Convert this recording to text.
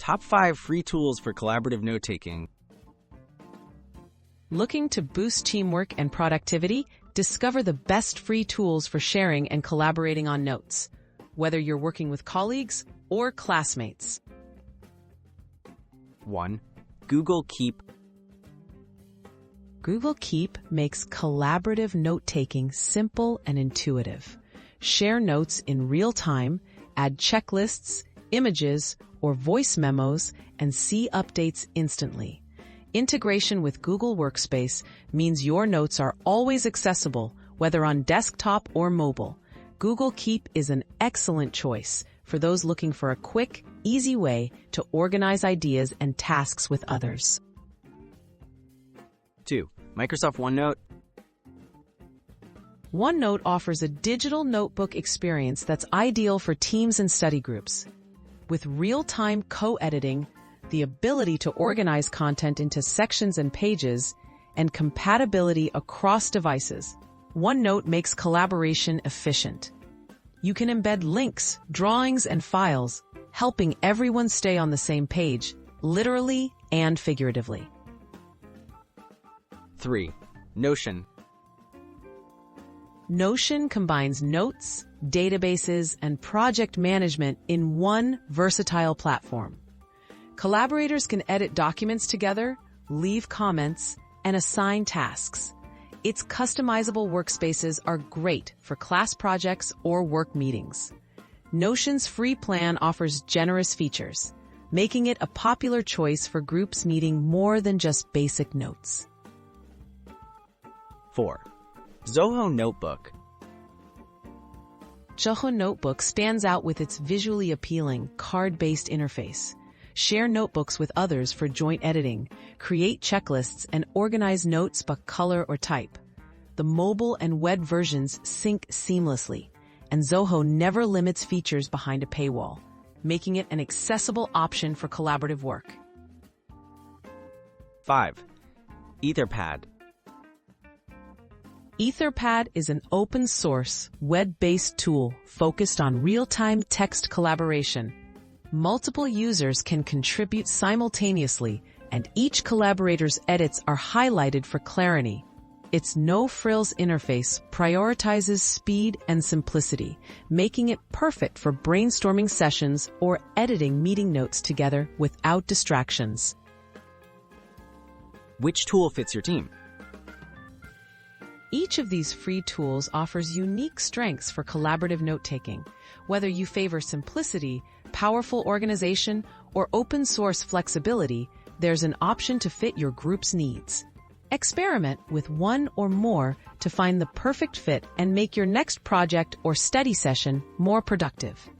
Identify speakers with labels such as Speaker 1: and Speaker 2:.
Speaker 1: Top 5 free tools for collaborative note-taking.
Speaker 2: Looking to boost teamwork and productivity? Discover the best free tools for sharing and collaborating on notes, whether you're working with colleagues or classmates.
Speaker 1: 1. Google Keep.
Speaker 2: Google Keep makes collaborative note-taking simple and intuitive. Share notes in real time, add checklists, images, or voice memos, and see updates instantly. Integration with Google Workspace means your notes are always accessible, whether on desktop or mobile. Google Keep is an excellent choice for those looking for a quick, easy way to organize ideas and tasks with others.
Speaker 1: 2. Microsoft OneNote.
Speaker 2: OneNote offers a digital notebook experience that's ideal for teams and study groups. With real-time co-editing, the ability to organize content into sections and pages, and compatibility across devices, OneNote makes collaboration efficient. You can embed links, drawings, and files, helping everyone stay on the same page, literally and figuratively.
Speaker 1: 3. Notion.
Speaker 2: Notion combines notes, databases, and project management in one versatile platform. Collaborators can edit documents together, leave comments, and assign tasks. Its customizable workspaces are great for class projects or work meetings. Notion's free plan offers generous features, making it a popular choice for groups needing more than just basic notes.
Speaker 1: 4. Zoho Notebook.
Speaker 2: Zoho Notebook stands out with its visually appealing, card-based interface. Share notebooks with others for joint editing, create checklists, and organize notes by color or type. The mobile and web versions sync seamlessly, and Zoho never limits features behind a paywall, making it an accessible option for collaborative work.
Speaker 1: 5. Etherpad.
Speaker 2: Etherpad is an open-source, web-based tool focused on real-time text collaboration. Multiple users can contribute simultaneously, and each collaborator's edits are highlighted for clarity. Its no-frills interface prioritizes speed and simplicity, making it perfect for brainstorming sessions or editing meeting notes together without distractions.
Speaker 1: Which tool fits your team?
Speaker 2: Each of these free tools offers unique strengths for collaborative note-taking. Whether you favor simplicity, powerful organization, or open-source flexibility, there's an option to fit your group's needs. Experiment with one or more to find the perfect fit and make your next project or study session more productive.